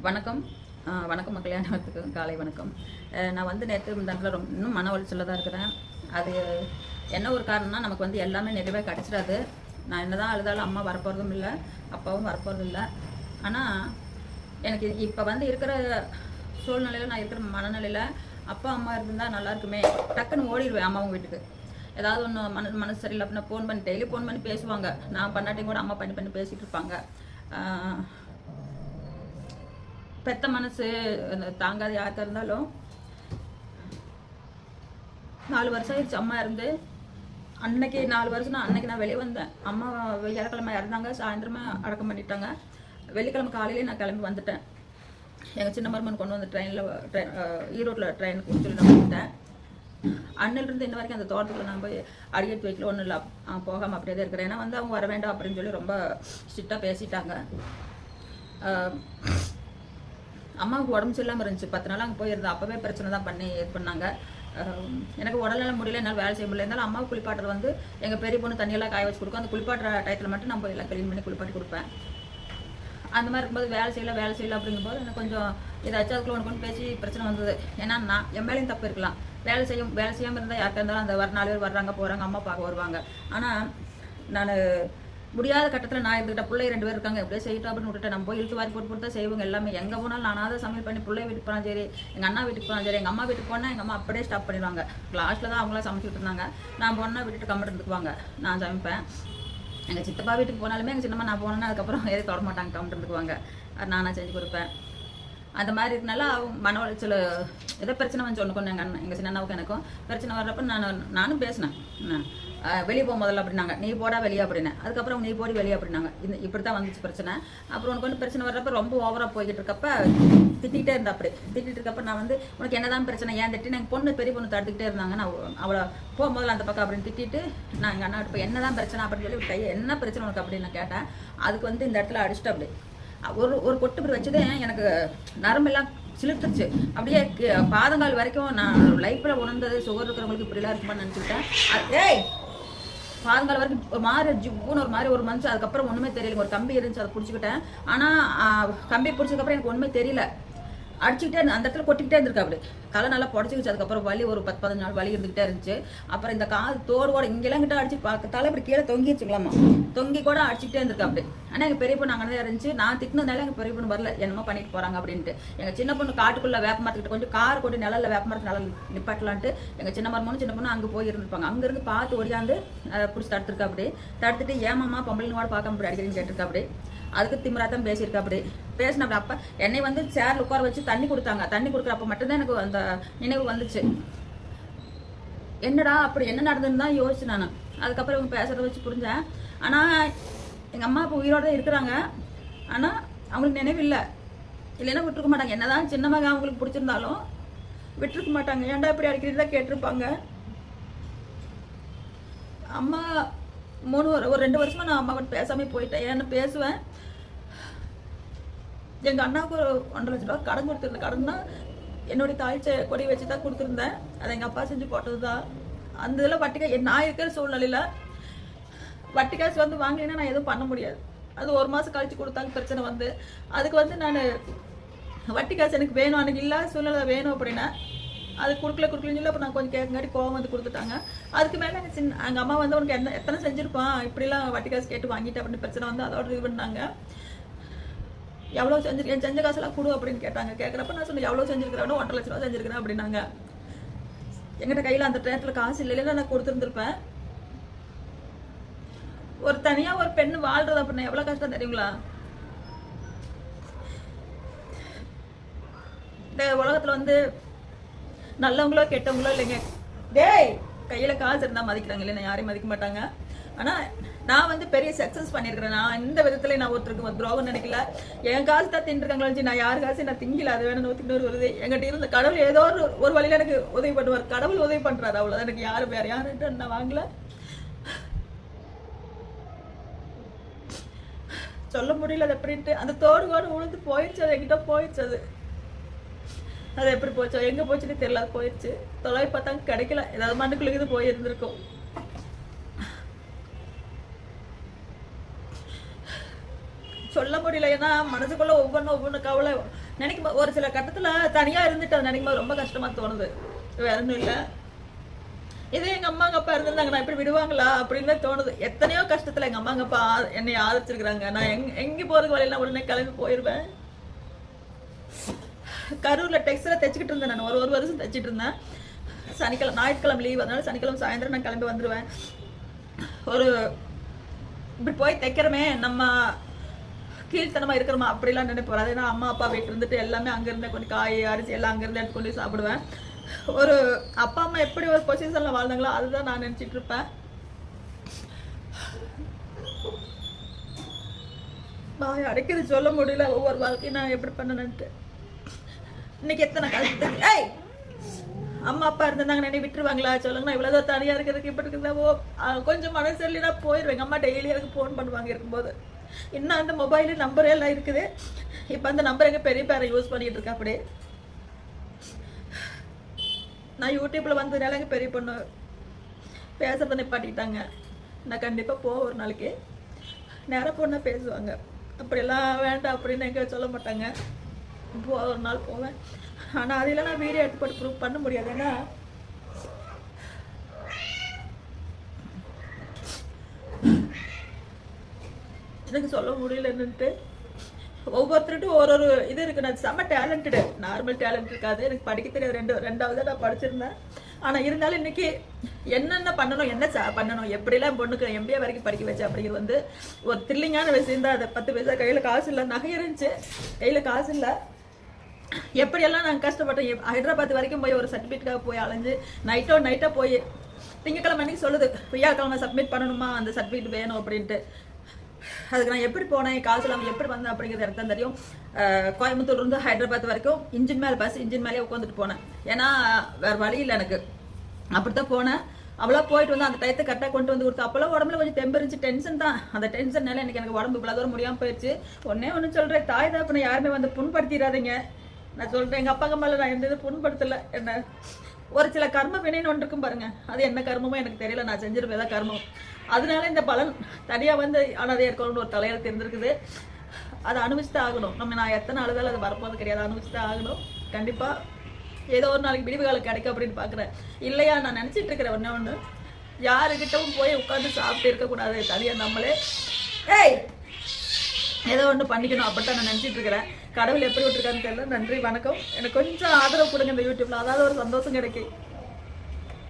வணக்கம். வணக்கம் மக்களே, அனைவருக்கும் காலை வணக்கம். நான் வந்து நேற்று முந்தாண்டில் இன்னும் மன உளைச்சலில் தான் இருக்கிறேன். அது என்ன ஒரு காரணம்னா, நமக்கு வந்து எல்லாமே நிறைவே கிடச்சிடாது. நான் என்ன தான் அழுதாலும் அம்மா வரப்போகிறதும் இல்லை, அப்பாவும் வரப்போகிறதும் இல்லை. ஆனால் எனக்கு இப்போ வந்து இருக்கிற சூழ்நிலையில், நான் இருக்கிற மனநிலையில் அப்பா அம்மா இருந்தால் நல்லா இருக்குமே, டக்குன்னு ஓடிடுவேன் அம்மாவும் வீட்டுக்கு. ஏதாவது ஒன்று மனசு சரியில்லை அப்படின்னா ஃபோன் பண்ணி, டெய்லி ஃபோன் பண்ணி பேசுவாங்க. நான் பண்ணாட்டையும் கூட அம்மா பண்ணி பேசிகிட்டு இருப்பாங்க. பெத்த மனசு தாங்காது யாருக்கா இருந்தாலும். 4 வருஷம் ஆயிடுச்சு அம்மா இருந்து. அன்னைக்கு 4 வருஷம்னா அன்னைக்கு நான் வெளியே வந்தேன். அம்மா வியாழக்கிழமை இறந்தாங்க, சாயந்தரமே அடக்கம் பண்ணிட்டாங்க. வெள்ளிக்கிழமை காலையிலேயே நான் கிளம்பி வந்துட்டேன். எங்கள் சின்ன மருமன் கொண்டு வந்து ஈரோட்டில் ட்ரெயினுக்கு சொல்லி நான் வந்துட்டேன். அண்ணிலிருந்து இன்ன வரைக்கும் அந்த தோட்டத்துக்குள்ள நான் போய் அடிக்கடி வைக்கல, ஒன்றும் இல்லை, போகாமல் அப்படியே தான் இருக்கிறேன். ஏன்னா வந்து அவங்க வர வேண்டாம் அப்படின்னு சொல்லி ரொம்ப ஸ்ட்ரிக்டாக பேசிட்டாங்க. அம்மாவுக்கு உடம்பு சரியில்லாமல் இருந்துச்சு, 10 நாள் அங்கே போயிருந்தேன். அப்போவே பிரச்சனை தான் பண்ணி இது பண்ணாங்க. எனக்கு உடல்நலம் முடியல, என்னால் வேலை செய்ய முடியல. இருந்தாலும் அம்மாவுக்கு குளிப்பாட்டுறது வந்து எங்கள் பெரிய பொண்ணு தண்ணியெல்லாம் காய வச்சு கொடுக்கும். அந்த குளிப்பாட்டுற டயத்தில் மட்டும் நான் போய் எல்லாம் க்ளீன் பண்ணி குளிப்பாட்டி கொடுப்பேன். அந்த மாதிரி இருக்கும்போது வேலை செய்யல அப்படிங்கும்போது எனக்கு கொஞ்சம் ஏதாச்சும் அதுக்குள்ள ஒன்று கொண்டு பேசி பிரச்சனை வந்தது. ஏன்னா நான் என் மேலேயும் தப்பு இருக்கலாம். வேலை செய்யாமல் இருந்தால் யாருக்கா இருந்தாலும் அந்த 4 பேர் வர்றாங்க போகிறாங்க, அம்மா பார்க்க வருவாங்க. ஆனால் நான் முடியாத கட்டத்தில் நான் இருந்துக்கிட்ட, பிள்ளை 2 பேர் இருக்காங்க, எப்படியே செய்யட்டும் அப்படின்னு விட்டுட்டேன். நம்ம போய் இழுத்து வாரி போட்டு தான் செய்வோங்க எல்லாமே. எங்கே போனாலும் நானாக தான் சமையல் பண்ணி, பிள்ளை வீட்டுக்கு போனால் சரி, எங்கள் அண்ணா வீட்டுக்கு போனால் சரி. எங்கள் அம்மா வீட்டுக்கு போனால் எங்கள் அம்மா அப்படியே ஸ்டாப் பண்ணிடுவாங்க. லாஸ்ட்டில் தான் அவங்களாம் சமைச்சிட்டு இருந்தாங்க. நான் போனால் விட்டுட்டு கம்மிட்டு இருந்துக்குவாங்க, நான் சமைப்பேன். எங்கள் சித்தப்பா வீட்டுக்கு போனாலுமே எங்கள் சின்னம்மா நான் போனேன்னா அதுக்கப்புறம் எதுவும் தொட மாட்டாங்க, கம்மிட்டு இருந்துக்குவாங்க. அது நானாக செஞ்சு கொடுப்பேன். அந்த மாதிரி இருக்கனால அவங்க மன உளைச்சல் ஏதோ பிரச்சனை வந்து சொன்ன எங்கள் சின்னண்ணாவுக்கு எனக்கும் பிரச்சனை வர்றப்ப நானும் பேசினேன். வெளியே போக முதல்ல அப்படின்னாங்க, நீ போடா வெளியே அப்படின்னேன். அதுக்கப்புறம் நீ போடி வெளியே அப்படின்னாங்க. இப்படி தான் வந்துச்சு பிரச்சனை. அப்புறம் உனக்கு வந்து பிரச்சனை வர்றப்ப ரொம்ப ஓவராக போய்கிட்டு இருக்கப்ப திட்டிகிட்டே இருந்தா. அப்படி திட்டிகிட்டு இருக்கப்ப நான் வந்து உனக்கு என்னதான் பிரச்சனை, ஏன் திட்டி எனக்கு பொண்ணு பெரிய பொண்ணு தடுத்துக்கிட்டே இருந்தாங்க. நான் அவளை போக முதல்ல அந்த பக்கம் அப்படின்னு திட்டிட்டு நான் எங்கள் அண்ணா இப்போ என்னதான் பிரச்சனை அப்படின்னு சொல்லி கையை என்ன பிரச்சனை உனக்கு அப்படின்னு நான் கேட்டேன். அதுக்கு வந்து இந்த இடத்துல அடிச்சுட்டு அப்படி ஒரு கொட்டு இப்படி வச்சதே எனக்கு நரம்பெல்லாம் சிலிர்த்துருச்சு. அப்படியே பாதங்கால் வரைக்கும் நான் லைஃப்பில் உணர்ந்தது. சுகர் இருக்கிறவங்களுக்கு இப்படிலாம் இருக்குமான்னு நினச்சிக்கிட்டேன். ஏய், பாதங்கால் வரைக்கும் ஒரு மாதிரி ஜிவ்வுன்னு ஒரு மாதிரி ஒரு மனுஷன். அதுக்கப்புறம் ஒன்றுமே தெரியல. ஒரு கம்பி இருந்துச்சு, அதை பிடிச்சிக்கிட்டேன். ஆனால் கம்பி பிடிச்சதுக்கப்புறம் எனக்கு ஒன்றுமே தெரியல. அடிச்சுக்கிட்டே அந்த இடத்துல கொட்டிக்கிட்டே இருந்திருக்கு. அப்படி தலை நல்லா புடச்சிக்கிச்சு. அதுக்கப்புறம் வலி ஒரு 10-15 நாள் வலி இருந்துகிட்டே இருந்துச்சு. அப்புறம் இந்த காது தோடு இங்கெல்லாம் கிட்ட அடிச்சு தலை இப்படி கீழே தொங்கிடுச்சுக்கலாமா, தொங்கி கூட அடிச்சுக்கிட்டே இருந்திருக்கு அப்படி. ஆனால் எங்கள் பெரிய பொண்ணு அங்கே தான் இருந்துச்சு. நான் திட்டினதால எங்கள் பெரிய பொண்ணு வரல, என்னமோ பண்ணிட்டு போகிறாங்க அப்படின்ட்டு. எங்கள் சின்ன பொண்ணு காட்டுக்குள்ளே வேப்ப மரத்துக்கிட்ட கொஞ்சம் கார் கொண்டு நிழலில் வேப்ப மரத்து நிழல் நிப்பாட்டலான்ட்டு எங்கள் சின்ன மரமும் சின்ன பொண்ணு அங்கே போய் இருந்திருப்பாங்க. அங்கேருந்து பார்த்து ஓடியாந்து பிடிச்சி தடுத்துருக்கா. அப்படி தடுத்துட்டு ஏமாம்மா பொம்பளைங்க கூட பார்க்க அப்படி அடிக்கிறேன்னு கேட்டிருக்கா. அப்படி அதுக்கு திமிராத்தான் பேசியிருக்கா. அப்படி பேசின அப்படி அப்போ என்னை வந்து சேர்ல உட்கார வச்சு தண்ணி கொடுத்தாங்க. தண்ணி கொடுக்குறப்ப மட்டும்தான் எனக்கு அந்த நினைவு வந்துச்சு. என்னடா அப்படி என்ன நடந்ததுன்னு தான் யோசிச்சு நான். அதுக்கப்புறம் இவங்க பேசுறத வச்சு புரிஞ்சேன். ஆனால் எங்கள் அம்மா இப்போ உயிரோடு தான் இருக்கிறாங்க. ஆனால் அவங்களுக்கு நினைவு இல்லை. இல்லைன்னா விட்டுருக்க மாட்டாங்க. என்னதான் சின்ன மகன் அவங்களுக்கு பிடிச்சிருந்தாலும் விட்டுருக்க மாட்டாங்க. ஏன்டா இப்படி அடிக்கிறது தான் கேட்டிருப்பாங்க. அம்மா ஒரு 2 வருஷமா நான் அம்மா கூட பேசாமே போயிட்டேன். ஏன்னு பேசுவேன். எங்கள் அண்ணாவுக்கு ஒரு 1.5 லட்ச ரூபா கடன் கொடுத்துருந்தேன். கடன்னா என்னுடைய தாய் கொடி வச்சு தான் கொடுத்துருந்தேன். அதை எங்கள் அப்பா செஞ்சு போட்டது தான். அந்த இதில் வட்டிக்காய் நான் இருக்கிற சூழ்நிலையில் வட்டி காசு வந்து வாங்கினேன்னா நான் எதுவும் பண்ண முடியாது. அது 1 மாதம் கழிச்சு கொடுத்தாங்க பிரச்சனை வந்து. அதுக்கு வந்து நான் வட்டி காசு எனக்கு வேணும், அன்றைக்கி இல்லாத சூழ்நிலை வேணும் அப்படின்னா அது கொடுக்கலன்னு சொல்லி அப்போ நான் கொஞ்சம் கேட்கங்காட்டி கோவம் வந்து கொடுத்துட்டாங்க. அதுக்கு மேலே எங்கள் அம்மா வந்து உனக்கு எத்தனை செஞ்சுருப்பான், இப்படிலாம் வட்டி காசு கேட்டு வாங்கிட்டு அப்படின்னு பிரச்சனை வந்து அதோட இது பண்ணாங்க. எவ்வளோ செஞ்சுருக்கேன், செஞ்ச காசெல்லாம் கொடு அப்படின்னு கேட்டாங்க. கேட்குறப்ப நான் சொன்னேன் எவ்வளோ செஞ்சுருக்கிறேன், 1.5 லட்ச ரூபா செஞ்சுருக்கிறேன் அப்படின்னாங்க. எங்கிட்ட கையில் அந்த நேரத்தில் காசு இல்லைன்னா நான் கொடுத்துருந்துருப்பேன். ஒரு தனியாக ஒரு பெண்ணு வாழ்றது அப்படின்னா எவ்வளோ கஷ்டம் தெரியுங்களா? இந்த உலகத்தில் வந்து நல்லவங்களோ கெட்டவங்களோ இல்லைங்க. டேய், கையில் காசு இருந்தால் மதிக்கிறாங்க, இல்லைன்னா யாரையும் மதிக்க மாட்டாங்க. ஆனால் நான் வந்து பெரிய சக்ஸஸ் பண்ணியிருக்கிறேன். நான் இந்த விதத்துல நான் ஒருத்தருக்கு துரோகம் நினைக்கல. என் காசு தான் தின்னுருக்காங்களா, நான் யார் காசு நான் திங்கல. அது வேணும் 100 வருது. எங்கிட்ட இருந்த கடவுள் ஏதோ ஒரு வழியில் எனக்கு உதவி பண்ணுவார். கடவுள் உதவி பண்ணுறாரு, அவ்வளோதான். எனக்கு யாரும் வேறு யாருன்ட்டு நான் வாங்கல. சொல்ல முடியல அது எப்படின்ட்டு. அந்த தோடு உழுந்து போயிடுச்சு. அது என்கிட்ட போயிடுச்சு. அது எப்படி போச்சோ எங்கே போச்சுன்னு தெரியல. அது போயிடுச்சு. தொலை பார்த்தாங்க கிடைக்கல. ஏதாவது மண்ணுக்குள்ளே இது போயிருந்திருக்கும். சொல்ல முடியல. ஏன்னா மனசுக்குள்ள ஒவ்வொன்று கவலை நினைக்கும் ஒரு சில கட்டத்துல தனியா இருந்துட்டு அதை நினைக்கும் போது ரொம்ப கஷ்டமா தோணுது. வேற ஒன்றும் இல்லை. இதே எங்க அம்மா அப்பா இருந்திருந்தாங்க நான் இப்படி விடுவாங்களா அப்படின்னு தோணுது. எத்தனையோ கஷ்டத்துல எங்க அம்மா அப்பா என்னை ஆதரிச்சிருக்கிறாங்க. நான் எங்க போறதுக்கு வழியில உடனே கிளம்பி போயிருவேன். கரூர்ல டெக்ஸ்டைல தைச்சிக்கிட்டு இருந்தேன். நான் ஒரு வருஷம் தைச்சிட்டு இருந்தேன். சனிக்கிழமை ஞாயிற்றுக்கிழமை லீவ், அதனால சனிக்கிழமை சாயந்தரம் நான் கிளம்பி வந்துடுவேன். ஒரு இப்படி போய் தைக்கிறமே நம்ம கீழ்த்தனமா இருக்கிறோமா அப்படிலாம் நினைப்போம். அதே அம்மா அப்பா வீட்டு இருந்துட்டு எல்லாமே அங்கிருந்தே கொஞ்சம் காய் அரிசி எல்லாம் அங்கிருந்து எடுத்து கொண்டு சாப்பிடுவேன். ஒரு அப்பா அம்மா எப்படி ஒரு பொசிஷன்ல வாழ்ந்தாங்களோ அதுதான் நான் நினைச்சிட்டு இருப்பேன். அடைக்கிறது சொல்ல முடியல ஒவ்வொரு வாழ்க்கையும் நான் எப்படி பண்ணணுன்ட்டு. இன்னைக்கு எத்தனை கஷ்டம். ஏய் அம்மா அப்பா இருந்தாங்க என்னை விட்டுருவாங்களா சொல்லுங்க. நான் இவ்வளவு தனியா இருக்கிறதுக்கு இப்படி இருக்குதா கொஞ்சம் மனசு இல்லைன்னா போயிடுவேன். அம்மா டெய்லி எனக்கு ஃபோன் பண்ணுவாங்க இருக்கும்போது. இன்னும் அந்த மொபைலு நம்பரே எல்லாம் இருக்குது. இப்போ அந்த நம்பர் எங்கள் பெரிய பேரை யூஸ் பண்ணிட்டு இருக்கா. அப்படியே நான் யூடியூப்ல வந்ததுனால எங்கள் பெரிய பொண்ணு பேசுறத நிப்பாட்டிட்டாங்க. நான் கண்டிப்பாக போவேன். ஒரு நாளைக்கு நேராக பொண்ணா பேசுவாங்க. அப்படியெல்லாம் வேண்டாம் அப்படின்னு எங்க சொல்ல மாட்டாங்க. ஒரு நாள் போவேன். ஆனால் அதில் நான் வீடியோ எடுத்து போட்டு ப்ரூவ் பண்ண முடியாது. ஏன்னா எனக்கு சொல்ல முடியலன்னுட்டு ஒவ்வொருத்தருட்டும் ஒரு இது இருக்கு. நான் செம்ம டேலண்டடு. நார்மல் டேலண்ட் இருக்காது. எனக்கு படிக்க தெரியாது. ரெண்டாவது நான் படிச்சிருந்தேன். ஆனால் இருந்தாலும் இன்னைக்கு என்னென்ன பண்ணணும், என்ன பண்ணணும், எப்படிலாம் பொண்ணுக்கு MBA வரைக்கும் படிக்க வச்சு அப்படிங்கிறது வந்து ஒரு த்ரில்லிங்கான விஷயம் தான். அதை 10 பைசா கையில் காசு இல்லை. நகை இருந்துச்சு, கையில் காசு இல்லை. எப்படியெல்லாம் நாங்கள் கஷ்டப்பட்டோம். ஹைதராபாத் வரைக்கும் போய் ஒரு சர்டிஃபிகேட்டுக்காக போய் அலைஞ்சு நைட்டாக போய் திங்கக்கிழமை அன்னைக்கு சொல்லுது வியாழக்கிழமை சப்மிட் பண்ணணுமா, அந்த சர்டிஃபிகேட் வேணும் அப்படின்ட்டு. அதுக்கு நான் எப்படி போனேன், காசு இல்லாமல் எப்படி வந்தேன் அப்படிங்கிறது எனக்கு தான் தெரியும். கோயம்புத்தூர்லேருந்து ஹைதராபாத் வரைக்கும் இன்ஜின் மேலே உட்காந்துட்டு போனேன். ஏன்னா வேறு வழி இல்லை எனக்கு. அப்படித்தான் போனேன். அவ்வளோ போயிட்டு வந்து அந்த டயத்தை கரெக்டாக கொண்டு வந்து கொடுத்து. அப்போல்லாம் உடம்புல கொஞ்சம் தெம்பு இருந்துச்சு. டென்ஷன் தான். அந்த டென்ஷன்னால எனக்கு உடம்பு இவ்வளோ தூரம் முடியாமல் போயிடுச்சு. ஒன்று சொல்கிறேன், தாய் தாப்பனை யாருமே வந்து புண்படுத்திடாதீங்க. நான் சொல்கிறேன், எங்கள் அப்பா மேலே நான் எந்த இது புண்படுத்தலை. என்ன ஒரு சில கர்ம வினைன்னு ஒன்று இருக்கும் பாருங்க. அது என்ன கர்மமோ எனக்கு தெரியல. நான் செஞ்சிருப்பேன் தான் கர்மம். அதனால இந்த பலன் தனியாக வந்து அனாதையாக இருக்கணும்னு ஒரு தலையில் தெரிஞ்சிருக்குது. அதை அனுபவிச்சுதான் ஆகணும். நான் எத்தனை அழுதாலும் அது வரப்போது கிடையாது. அனுபவிச்சுதான் ஆகணும். கண்டிப்பாக ஏதோ ஒரு நாளைக்கு விடிவு காலம் கிடைக்கும் அப்படின்னு பார்க்குறேன். இல்லையா நான் நினச்சிட்டு இருக்கிறேன் ஒன்று யாருக்கிட்டவும் போய் உட்காந்து சாப்பிட்டு இருக்கக்கூடாது. தனியாக நம்மளே ஏதோ ஒன்று பண்ணிக்கணும் அப்படின்ட்டு நான் நினச்சிட்டு இருக்கிறேன். கடவுள் எப்படி விட்டுருக்கான்னு தெரியல. நன்றி, வணக்கம். எனக்கு கொஞ்சம் ஆதரவு கொடுங்க இந்த யூடியூப்ல. அதாவது ஒரு சந்தோஷம் கிடைக்கும்.